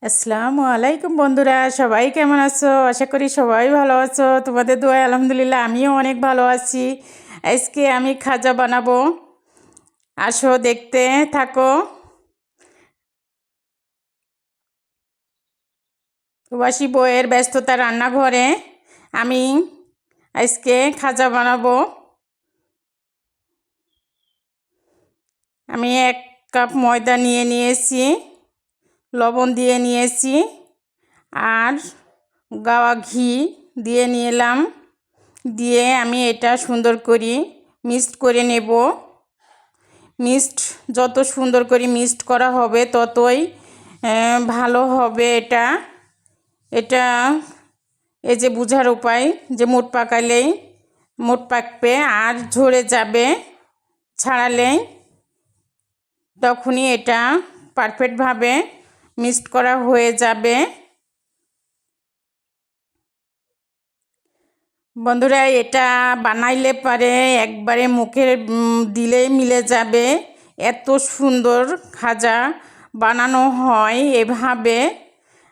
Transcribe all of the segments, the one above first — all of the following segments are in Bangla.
আসসালামু আলাইকুম বন্ধুরা, সবাই কেমন আছো? আশা করি সবাই ভালো আছো। তোমাদের দোয়ায় আলহামদুলিল্লাহ আমিও অনেক ভালো আছি। আজকে আমি খাজা বানাবো, আসো দেখতে থাকো। প্রবাসী বউয়ের ব্যস্ততা রান্নাঘরে আমি আজকে খাজা বানাবো। আমি 1 কাপ ময়দা নিয়ে নিয়েছি, লবণ দিয়ে নিয়েছি, আর গাওয়া ঘি দিয়ে নিলাম। দিয়ে আমি এটা সুন্দর করে মিক্সড করে নেব। মিক্সড যত সুন্দর করে মিক্সড করা হবে ততই ভালো হবে। এটা এটা এই যে বোঝার উপায় যে মুঠ পাকালেই মুঠ পাকবে আর ঝরে যাবে, ছাড়ালেই তখনই এটা পারফেক্টভাবে মিক্সড করা হয়ে যাবে। বন্ধুরা, এটা বানাইলে পারে একবারে মুখে দিলেই মিলে যাবে। এত সুন্দর খাজা বানানো হয় এভাবে।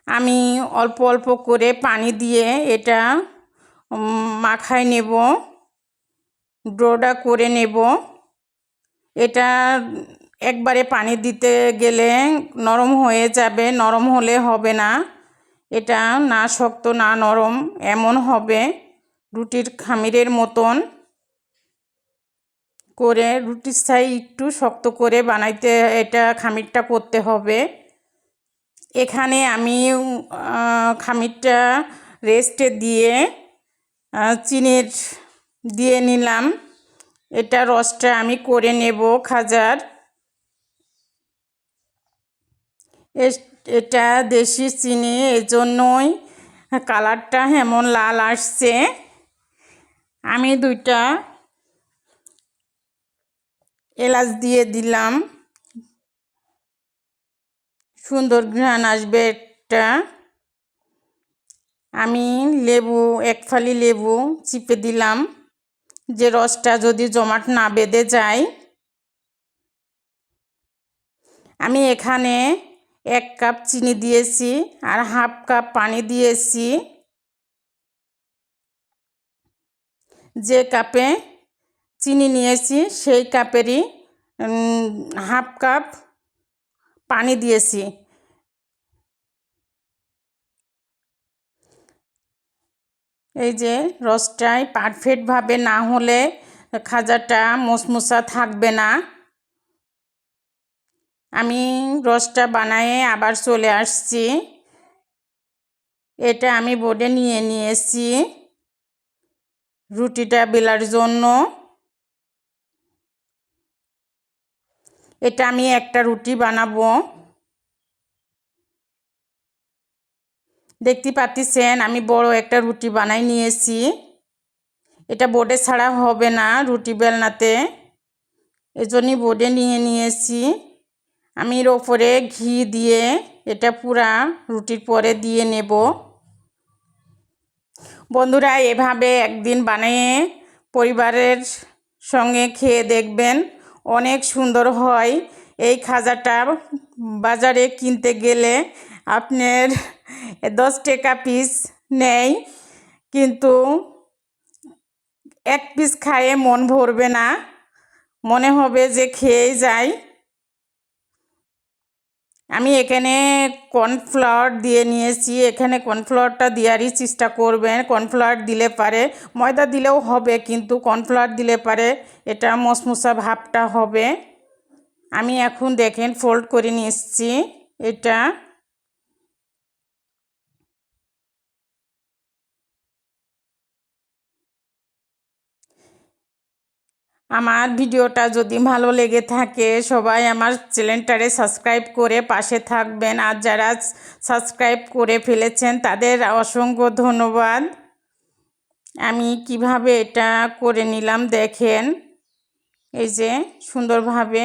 আমি অল্প অল্প করে পানি দিয়ে এটা মাখায় নেব, ডোটা করে নেব। এটা একবারে পানি দিতে গেলে নরম হয়ে যাবে, নরম হলে হবে না। এটা না শক্ত না নরম এমন হবে, রুটির খামিরের মতন করে, রুটির সাই একটু শক্ত করে বানাইতে এটা খামিরটা করতে হবে। এখানে আমি খামিরটা রেস্টে দিয়ে চিনির দিয়ে নিলাম। এটা রসটা আমি করে নেব খাজার। এটা দেশি চিনি, এজন্যই কালারটা এমন লাল আসছে। আমি 2টা এলাচ দিয়ে দিলাম, সুন্দর ঘ্রাণ আসবে একটা। আমি লেবু 1 ফালি লেবু চিপে দিলাম, যে রসটা যদি জমাট না বেঁধে যায়। আমি এখানে 1 কাপ চিনি দিয়েছি আর 1/2 কাপ পানি দিয়েছি। যে কাপে চিনি নিয়েছি সেই কাপেরই 1/2 কাপ পানি দিয়েছি। এই যে রসটাই পারফেক্টভাবে না হলে খাজাটা মশমশা থাকবে না। আমি রসটা বানায়ে আবার চলে আসছি। এটা আমি বোর্ডে নিয়ে নিয়েছি রুটিটা বেলার জন্য। এটা আমি একটা রুটি বানাবো। দেখতে পাচ্ছেন আমি বড় একটা রুটি বানাই নিয়েছি। এটা বোর্ডে ছাড়া হবে না রুটি বেলনাতে, এজন্যই বোর্ডে নিয়ে নিয়েছি। আমি এর ওপরে ঘি দিয়ে এটা পুরা রুটির পরে দিয়ে নেব। বন্ধুরা, এভাবে একদিন বানিয়ে পরিবারের সঙ্গে খেয়ে দেখবেন, অনেক সুন্দর হয়। এই খাজাটা বাজারে কিনতে গেলে আপনার 10 টাকা পিস নেয়, কিন্তু 1 পিস খায়ে মন ভরবে না, মনে হবে যে খেয়েই যাই। আমি এখানে কর্নফ্লাওয়ার দিয়ে নিয়েছি। এখানে কর্নফ্লাওয়ারটা দেওয়ারই চেষ্টা করবেন। কর্নফ্লাওয়ার দিলে পারে, ময়দা দিলেও হবে, কিন্তু কর্নফ্লাওয়ার দিলে পারে এটা মশমশা ভাবটা হবে। আমি এখন দেখেন ফোল্ড করে নিচ্ছি এটা। আমার ভিডিওটা যদি ভালো লেগে থাকে সবাই আমার চ্যানেলটারে সাবস্ক্রাইব করে পাশে থাকবেন, আর যারা সাবস্ক্রাইব করে ফেলেছেন তাদের অসংখ্য ধন্যবাদ। আমি কিভাবে এটা করে নিলাম দেখেন, এই যে সুন্দরভাবে।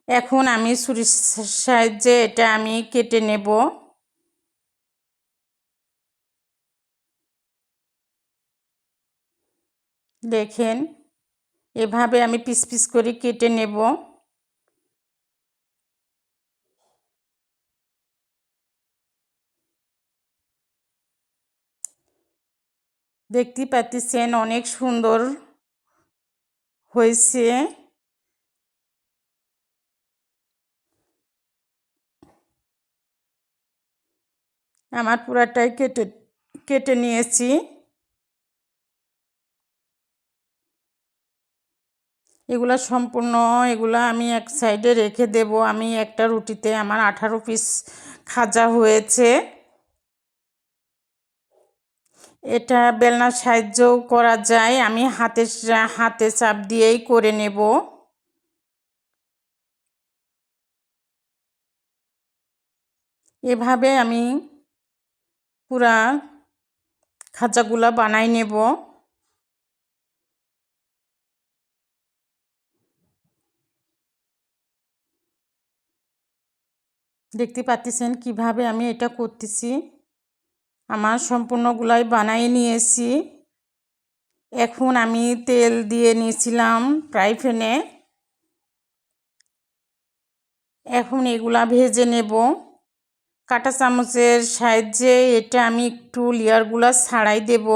এখন আমি ছুরির সাহায্যে এটা আমি কেটে নেব। দেখেন এভাবে আমি পিস পিস করে কেটে নেব। দেখতে পাচ্ছেন অনেক সুন্দর হয়েছে। আমার পুরাটাই কেটে কেটে নিয়েছি। এগুলা আমি এক সাইডে রেখে দেব। আমি একটা রুটিতে আমার 18 পিস খাজা হয়েছে। এটা বেলনার সাহায্যেও করা যায়, আমি হাতে চাপ দিয়েই করে নেব। এভাবে আমি পুরা খাজাগুলা বানাই নেব। দেখতে পাচ্ছেন কিভাবে আমি এটা করতেছি। আমার সম্পূর্ণগুলাই বানিয়ে নিয়েছি। এখন আমি তেল দিয়ে নিয়েছিলাম ফ্রাই প্যানে। এখন এগুলা ভেজে নেব। কাঁটা চামচের সাহায্যে এটা আমি একটু লেয়ারগুলা ছাড়াই দেব।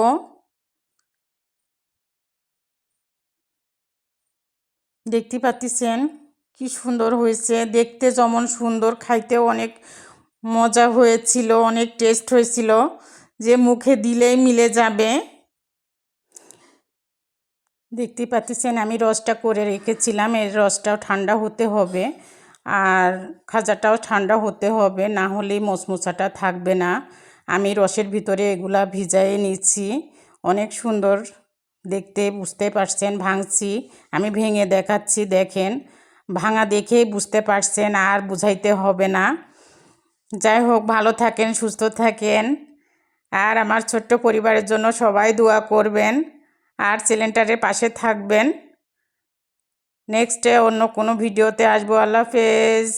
দেখতে পাচ্ছেন কি সুন্দর হয়েছে, দেখতে যেমন সুন্দর, খাইতেও অনেক মজা হয়েছিল, অনেক টেস্ট হয়েছিল, যে মুখে দিলেই মিলে যাবে। দেখতে পাচ্ছেন আমি রসটা করে রেখেছিলাম, এর রসটাও ঠান্ডা হতে হবে আর খাজাটাও ঠান্ডা হতে হবে, না হলে মচমচাটা থাকবে না। আমি রসের ভিতরে এগুলা ভিজাইয়ে নিচ্ছি। অনেক সুন্দর দেখতে, বুঝতে পারছেন। ভাঙছি, আমি ভেঙে দেখাচ্ছি, দেখেন। ভাঙা দেখেই বুঝতে পারছেন, আর বুঝাইতে হবে না। যাই হোক, ভালো থাকেন, সুস্থ থাকেন, আর আমার ছোট্ট পরিবারের জন্য সবাই দোয়া করবেন আর চ্যানেলটার পাশে থাকবেন। নেক্সটে অন্য কোনো ভিডিওতে আসবো। আল্লাহ হাফেজ।